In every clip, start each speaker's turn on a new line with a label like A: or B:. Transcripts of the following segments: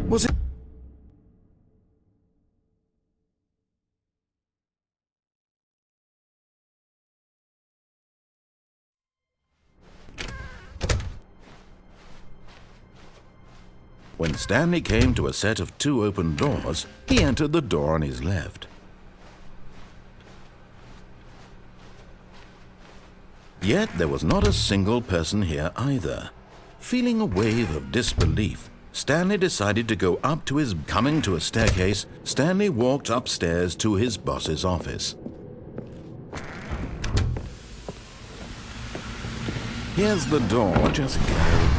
A: Was it? When Stanley came to a set of 2 open doors, he entered the door on his left. Yet there was not a single person here either. Feeling a wave of disbelief, Stanley decided to go up to his... Coming to a staircase, Stanley walked upstairs to his boss's office. Here's the door, just go.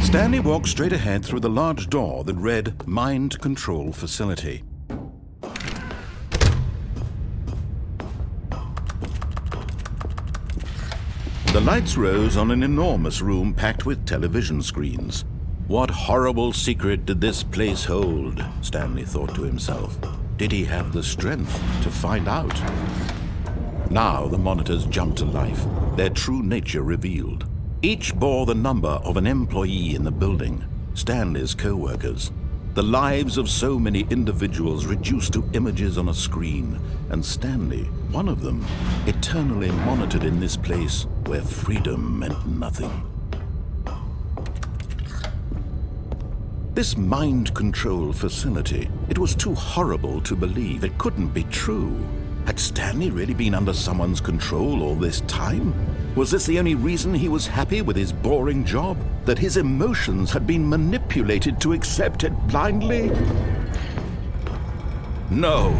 A: Stanley walked straight ahead through the large door that read Mind Control Facility. The lights rose on an enormous room packed with television screens. What horrible secret did this place hold? Stanley thought to himself. Did he have the strength to find out? Now the monitors jumped to life, their true nature revealed. Each bore the number of an employee in the building, Stanley's co-workers. The lives of so many individuals reduced to images on a screen, and Stanley, one of them, eternally monitored in this place where freedom meant nothing. This mind control facility, it was too horrible to believe. It couldn't be true. Had Stanley really been under someone's control all this time? Was this the only reason he was happy with his boring job? That his emotions had been manipulated to accept it blindly? No,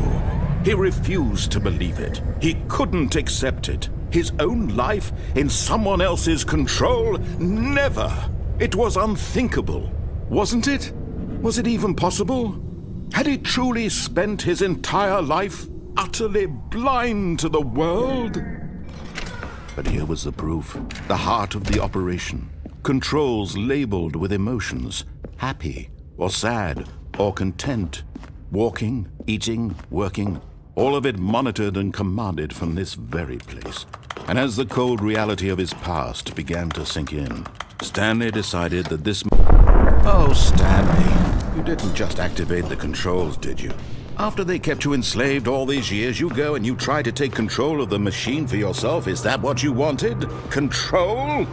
A: he refused to believe it. He couldn't accept it. His own life in someone else's control? Never! It was unthinkable. Wasn't it? Was it even possible? Had he truly spent his entire life utterly blind to the world? But here was the proof, the heart of the operation. Controls labeled with emotions, happy or sad or content. Walking, eating, working, all of it monitored and commanded from this very place. And as the cold reality of his past began to sink in, Stanley decided that this... Oh, Stanley, you didn't just activate the controls, did you? After they kept you enslaved all these years, you go and you try to take control of the machine for yourself. Is that what you wanted? Control?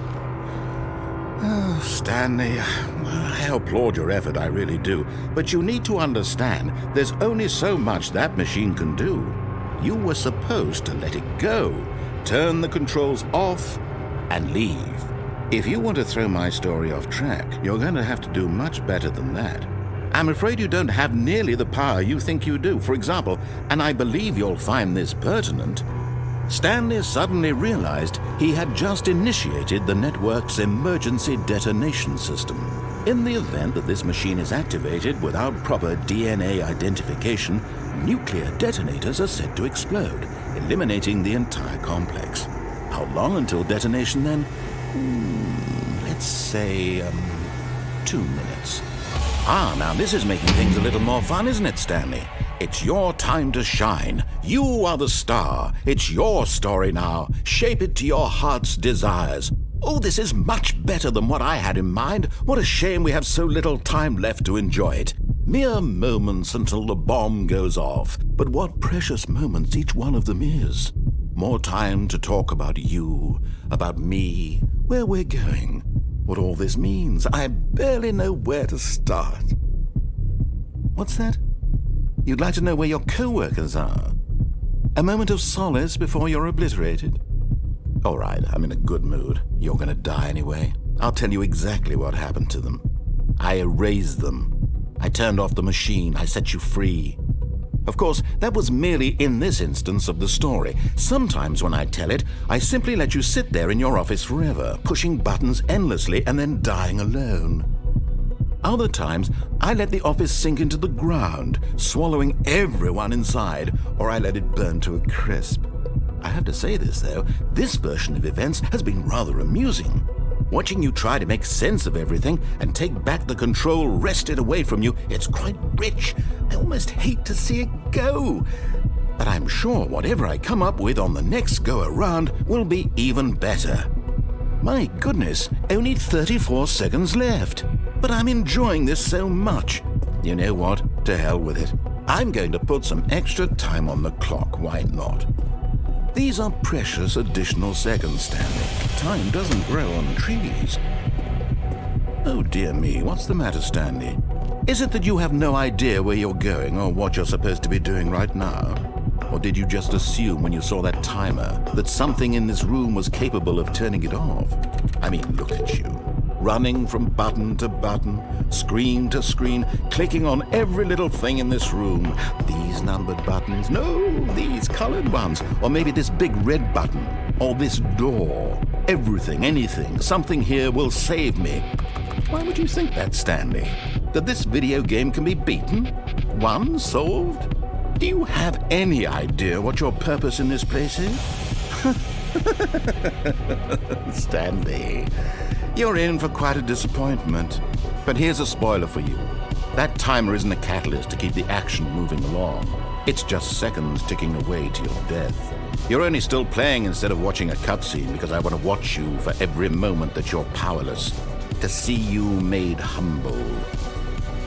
A: Oh, Stanley, I applaud your effort, I really do. But you need to understand, there's only so much that machine can do. You were supposed to let it go, turn the controls off, and leave. If you want to throw my story off track, you're going to have to do much better than that. I'm afraid you don't have nearly the power you think you do. For example, and I believe you'll find this pertinent, Stanley suddenly realized he had just initiated the network's emergency detonation system. In the event that this machine is activated without proper DNA identification, nuclear detonators are set to explode, eliminating the entire complex. How long until detonation then? Let's say, 2 minutes. Ah, now this is making things a little more fun, isn't it, Stanley? It's your time to shine. You are the star. It's your story now. Shape it to your heart's desires. Oh, this is much better than what I had in mind. What a shame we have so little time left to enjoy it. Mere moments until the bomb goes off. But what precious moments each one of them is. More time to talk about you, about me, where we're going. What all this means, I barely know where to start. What's that? You'd like to know where your co-workers are? A moment of solace before you're obliterated? All right, I'm in a good mood. You're gonna die anyway. I'll tell you exactly what happened to them. I erased them. I turned off the machine. I set you free. Of course, that was merely in this instance of the story. Sometimes when I tell it, I simply let you sit there in your office forever, pushing buttons endlessly and then dying alone. Other times, I let the office sink into the ground, swallowing everyone inside, or I let it burn to a crisp. I have to say this, though. This version of events has been rather amusing. Watching you try to make sense of everything and take back the control wrested away from you, it's quite rich. I almost hate to see it go. But I'm sure whatever I come up with on the next go-around will be even better. My goodness, only 34 seconds left. But I'm enjoying this so much. You know what? To hell with it. I'm going to put some extra time on the clock, why not? These are precious additional seconds, Stanley. Time doesn't grow on trees. Oh dear me, what's the matter, Stanley? Is it that you have no idea where you're going or what you're supposed to be doing right now? Or did you just assume when you saw that timer that something in this room was capable of turning it off? I mean, look at you. Running from button to button, screen to screen, clicking on every little thing in this room. These numbered buttons, no, these colored ones. Or maybe this big red button, or this door. Everything, anything, something here will save me. Why would you think that, Stanley? That this video game can be beaten? Won? Solved? Do you have any idea what your purpose in this place is? Stanley, you're in for quite a disappointment. But here's a spoiler for you. That timer isn't a catalyst to keep the action moving along. It's just seconds ticking away to your death. You're only still playing instead of watching a cutscene because I want to watch you for every moment that you're powerless. To see you made humble.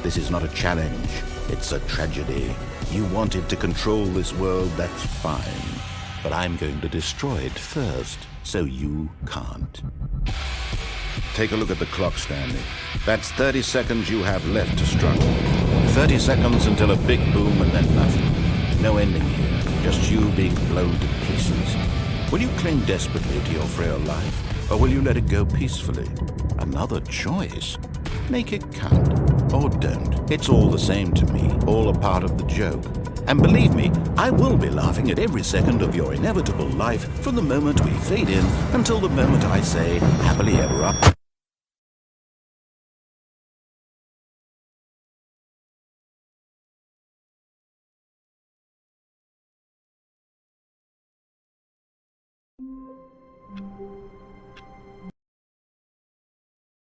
A: This is not a challenge. It's a tragedy. You wanted to control this world, that's fine. But I'm going to destroy it first, so you can't. Take a look at the clock, Stanley. That's 30 seconds you have left to struggle. 30 seconds until a big boom and then nothing. No ending here, just you being blown to pieces. Will you cling desperately to your frail life, or will you let it go peacefully? Another choice. Make it count, or don't. It's all the same to me, all a part of the joke. And believe me, I will be laughing at every second of your inevitable life from the moment we fade in until the moment I say, happily ever up.